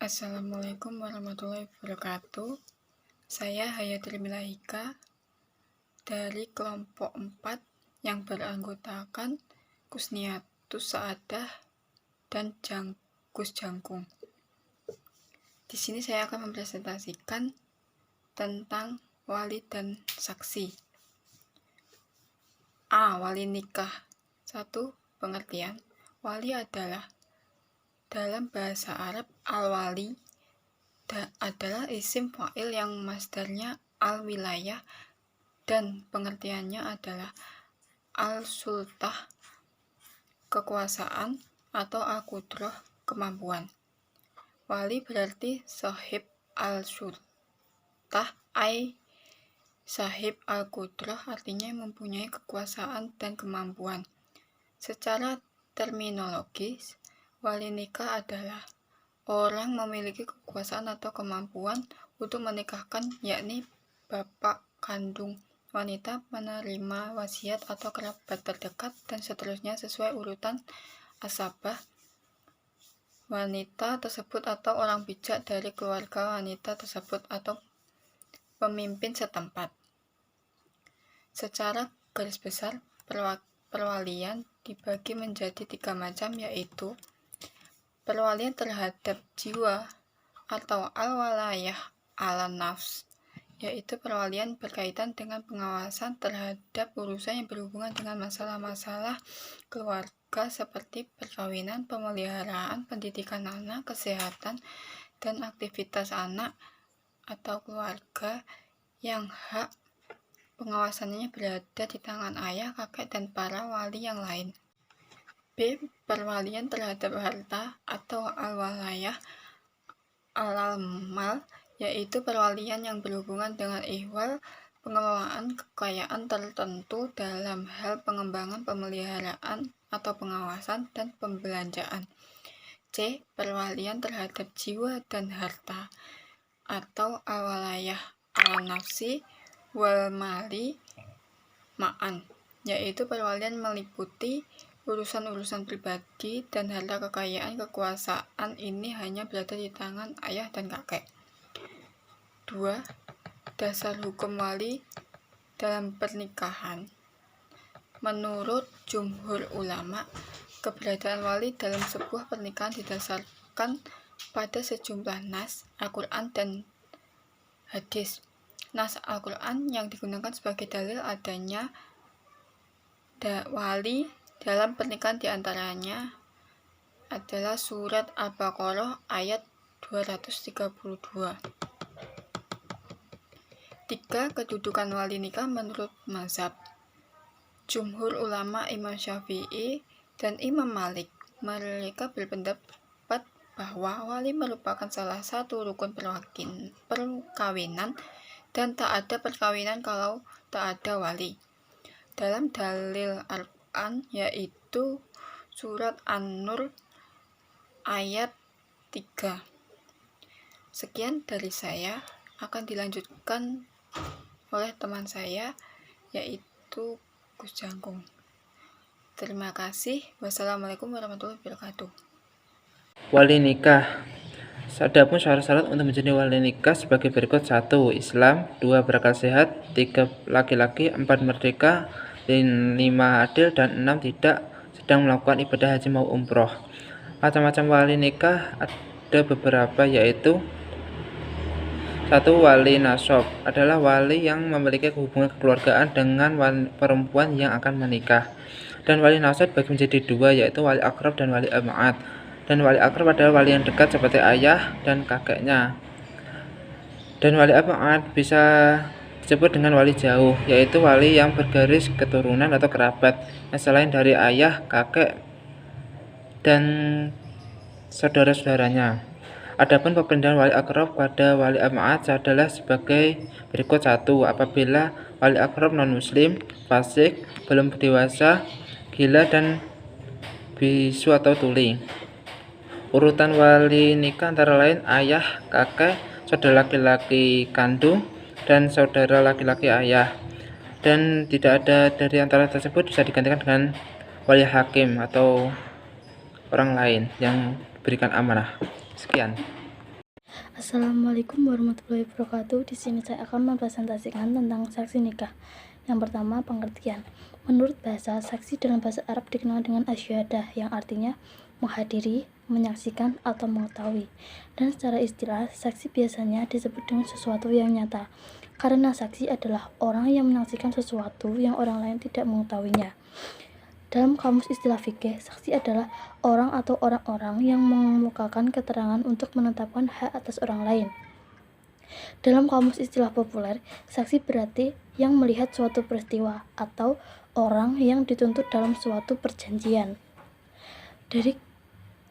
Assalamualaikum warahmatullahi wabarakatuh. Saya Hayatul Milahika dari kelompok 4 yang beranggotakan Kusniatus Saadah dan Gus Jangkung. Di sini saya akan mempresentasikan tentang wali dan saksi. Wali nikah. 1. Pengertian. Wali adalah dalam bahasa Arab, al-wali adalah isim fa'il yang masdarnya al-wilayah dan pengertiannya adalah al-sultah, kekuasaan, atau al-qudrah, kemampuan. Wali berarti sahib al-sultah, sahib al-qudrah, artinya mempunyai kekuasaan dan kemampuan. Secara terminologis, wali nikah adalah orang memiliki kekuasaan atau kemampuan untuk menikahkan, yakni bapak kandung wanita, penerima wasiat atau kerabat terdekat, dan seterusnya sesuai urutan asabah wanita tersebut atau orang bijak dari keluarga wanita tersebut atau pemimpin setempat. Secara garis besar, perwalian dibagi menjadi 3 macam, yaitu perwalian terhadap jiwa atau al-walayah ala nafs, yaitu perwalian berkaitan dengan pengawasan terhadap urusan yang berhubungan dengan masalah-masalah keluarga seperti perkawinan, pemeliharaan, pendidikan anak, kesehatan, dan aktivitas anak atau keluarga yang hak pengawasannya berada di tangan ayah, kakek, dan para wali yang lain. B. Perwalian terhadap harta atau al-walayah alal mal, yaitu perwalian yang berhubungan dengan ihwal pengelolaan kekayaan tertentu dalam hal pengembangan, pemeliharaan, atau pengawasan dan pembelanjaan. C. Perwalian terhadap jiwa dan harta atau al-walayah ala nafsi wal mali ma'an, yaitu perwalian meliputi urusan-urusan pribadi dan harta kekayaan. Kekuasaan ini hanya berada di tangan ayah dan kakek. 2. Dasar hukum wali dalam pernikahan. Menurut jumhur ulama, keberadaan wali dalam sebuah pernikahan didasarkan pada sejumlah nas Al-Quran dan hadis. Nas Al-Quran yang digunakan sebagai dalil adanya wali dalam pernikahan diantaranya adalah surat Al-Baqarah ayat 232. 3. Kedudukan wali nikah menurut mazhab. Jumhur ulama Imam Syafi'i dan Imam Malik, mereka berpendapat bahwa wali merupakan salah satu rukun perkawinan dan tak ada perkawinan kalau tak ada wali. Dalam dalil Al-Quran, yaitu surat An-Nur ayat 3. Sekian dari saya, akan dilanjutkan oleh teman saya, yaitu Gus Jangkung. Terima kasih. Wassalamualaikum warahmatullahi wabarakatuh. Wali nikah. Adapun syarat-syarat untuk menjadi wali nikah sebagai berikut: 1. Islam, 2. Berakal sehat, 3. Laki-laki, 4. Merdeka, 5. Adil, dan 6. Tidak sedang melakukan ibadah haji mau umroh. Macam-macam wali nikah ada beberapa, yaitu 1. Wali nasab adalah wali yang memiliki hubungan kekeluargaan dengan perempuan yang akan menikah. Dan wali nasab bagi menjadi 2, yaitu wali akrab dan wali am'at. Dan wali akrab adalah wali yang dekat seperti ayah dan kakeknya. Dan wali am'at bisa disebut dengan wali jauh, yaitu wali yang bergaris keturunan atau kerabat yang selain dari ayah, kakek, dan saudara-saudaranya. Adapun pembedaan wali akrab pada wali am'at adalah sebagai berikut: 1. Apabila wali akrab non-muslim, fasik, belum dewasa, gila, dan bisu atau tuli. Urutan wali nikah antara lain ayah, kakek, saudara laki-laki kandung, dan saudara laki-laki ayah. Dan tidak ada dari antara tersebut bisa digantikan dengan wali hakim atau orang lain yang berikan amanah. Sekian. Assalamualaikum warahmatullahi wabarakatuh. Di sini saya akan mempresentasikan tentang saksi nikah. Yang pertama, pengertian. Menurut bahasa, saksi dalam bahasa Arab dikenal dengan asyahadah, yang artinya menghadiri, menyaksikan, atau mengetahui. Dan secara istilah, saksi biasanya disebut dengan sesuatu yang nyata, karena saksi adalah orang yang menyaksikan sesuatu yang orang lain tidak mengetahuinya. Dalam kamus istilah fikih, saksi adalah orang atau orang-orang yang mengemukakan keterangan untuk menetapkan hak atas orang lain. Dalam kamus istilah populer, saksi berarti yang melihat suatu peristiwa atau orang yang dituntut dalam suatu perjanjian.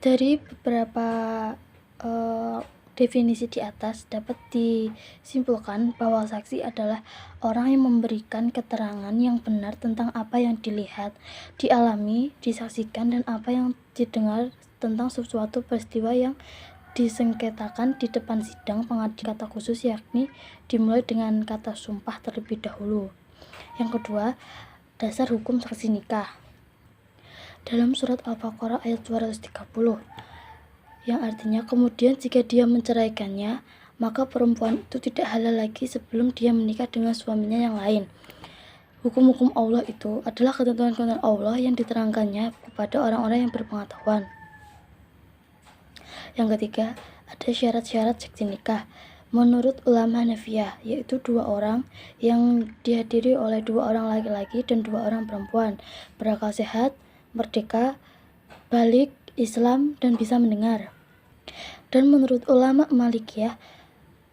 Dari beberapa definisi di atas dapat disimpulkan bahwa saksi adalah orang yang memberikan keterangan yang benar tentang apa yang dilihat, dialami, disaksikan, dan apa yang didengar tentang sesuatu peristiwa yang disengketakan di depan sidang pengadilan. Kata khusus yakni dimulai dengan kata sumpah terlebih dahulu. Yang kedua, dasar hukum saksi nikah. Dalam surat Al-Baqarah ayat 230, yang artinya kemudian jika dia menceraikannya, maka perempuan itu tidak halal lagi sebelum dia menikah dengan suaminya yang lain. Hukum-hukum Allah itu adalah ketentuan-ketentuan Allah yang diterangkannya kepada orang-orang yang berpengetahuan. Yang ketiga, ada syarat-syarat saksi nikah. Menurut ulama Hanafiyah, yaitu 2 orang yang dihadiri oleh 2 orang laki-laki dan 2 orang perempuan, berakal sehat, merdeka, balik, Islam, dan bisa mendengar. Dan menurut ulama Malikiyah,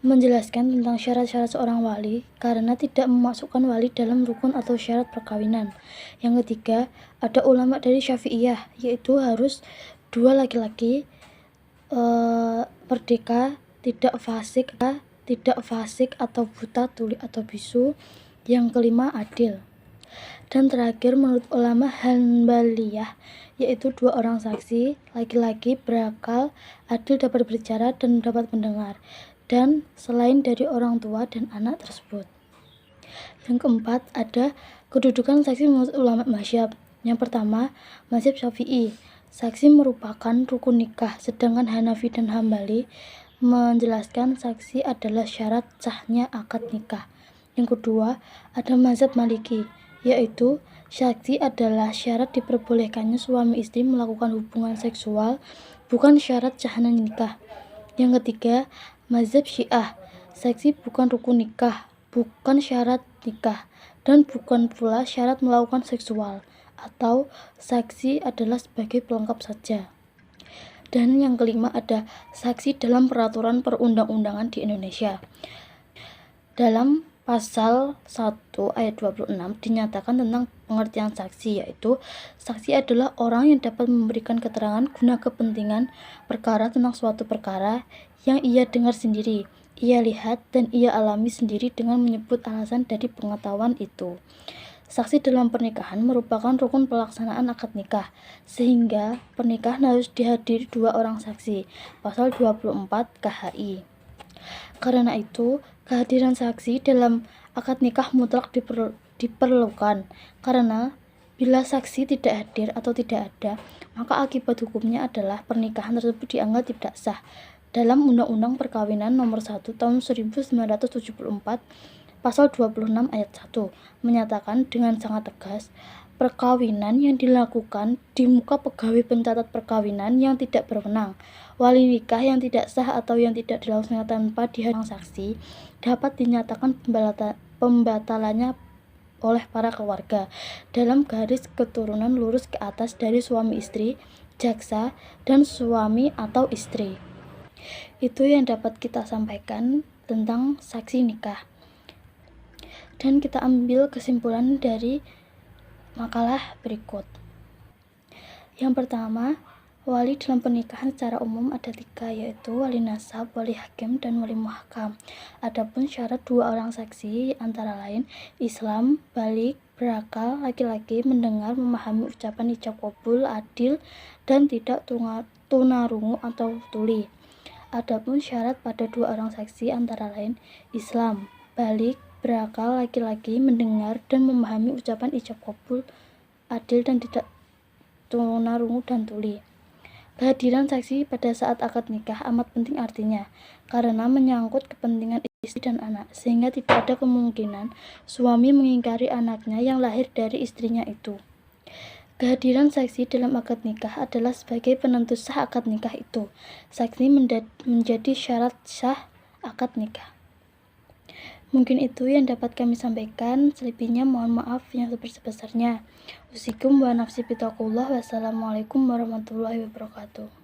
menjelaskan tentang syarat-syarat seorang wali karena tidak memasukkan wali dalam rukun atau syarat perkawinan. Yang ketiga, ada ulama dari Syafi'iyah, yaitu harus 2 laki-laki, merdeka, tidak fasik atau buta, tuli atau bisu. Yang kelima, adil. Dan terakhir, menurut ulama Hanbaliyah, yaitu 2 orang saksi, laki-laki, berakal, adil, dapat berbicara, dan dapat mendengar, dan selain dari orang tua dan anak tersebut. Yang keempat, ada kedudukan saksi menurut ulama mazhab. Yang pertama, mazhab Syafi'i, saksi merupakan rukun nikah, sedangkan Hanafi dan Hambali menjelaskan saksi adalah syarat sahnya akad nikah. Yang kedua, ada mazhab Maliki, yaitu saksi adalah syarat diperbolehkannya suami istri melakukan hubungan seksual, bukan syarat sahnya nikah. Yang ketiga, mazhab Syiah, saksi bukan rukun nikah, bukan syarat nikah, dan bukan pula syarat melakukan seksual, atau saksi adalah sebagai pelengkap saja. Dan yang kelima, ada saksi dalam peraturan perundang-undangan di Indonesia. Dalam Pasal 1 ayat 26 dinyatakan tentang pengertian saksi, yaitu saksi adalah orang yang dapat memberikan keterangan guna kepentingan perkara tentang suatu perkara yang ia dengar sendiri, ia lihat, dan ia alami sendiri dengan menyebut alasan dari pengetahuan itu. Saksi dalam pernikahan merupakan rukun pelaksanaan akad nikah, sehingga pernikahan harus dihadiri 2 orang saksi. Pasal 24 KHI. Karena itu, kehadiran saksi dalam akad nikah mutlak diperlukan, karena bila saksi tidak hadir atau tidak ada, maka akibat hukumnya adalah pernikahan tersebut dianggap tidak sah. Dalam Undang-Undang Perkawinan Nomor 1 Tahun 1974, Pasal 26 ayat 1 menyatakan dengan sangat tegas, perkawinan yang dilakukan di muka pegawai pencatat perkawinan yang tidak berwenang, wali nikah yang tidak sah atau yang tidak dilaksanakan tanpa dihadiri saksi, dapat dinyatakan pembatalannya oleh para keluarga dalam garis keturunan lurus ke atas dari suami istri, jaksa, dan suami atau istri. Itu yang dapat kita sampaikan tentang saksi nikah. Dan kita ambil kesimpulan dari makalah berikut. Yang pertama, wali dalam pernikahan secara umum ada 3, yaitu wali nasab, wali hakim, dan wali muhkam. Adapun syarat 2 orang saksi antara lain Islam, balik, berakal, laki-laki, mendengar, memahami ucapan ijab qabul, adil, dan tidak tunarungu atau tuli. Adapun syarat pada 2 orang saksi antara lain Islam, balik, berakal, laki-laki, mendengar, dan memahami ucapan ijab qabul, adil, dan tidak tunarungu dan tuli. Kehadiran saksi pada saat akad nikah amat penting artinya, karena menyangkut kepentingan istri dan anak, sehingga tidak ada kemungkinan suami mengingkari anaknya yang lahir dari istrinya itu. Kehadiran saksi dalam akad nikah adalah sebagai penentu sah akad nikah itu. Saksi menjadi syarat sah akad nikah. Mungkin itu yang dapat kami sampaikan. Selebihnya mohon maaf yang sebesar-besarnya. Usikum wa nafsi bitaqullah. Wassalamualaikum warahmatullahi wabarakatuh.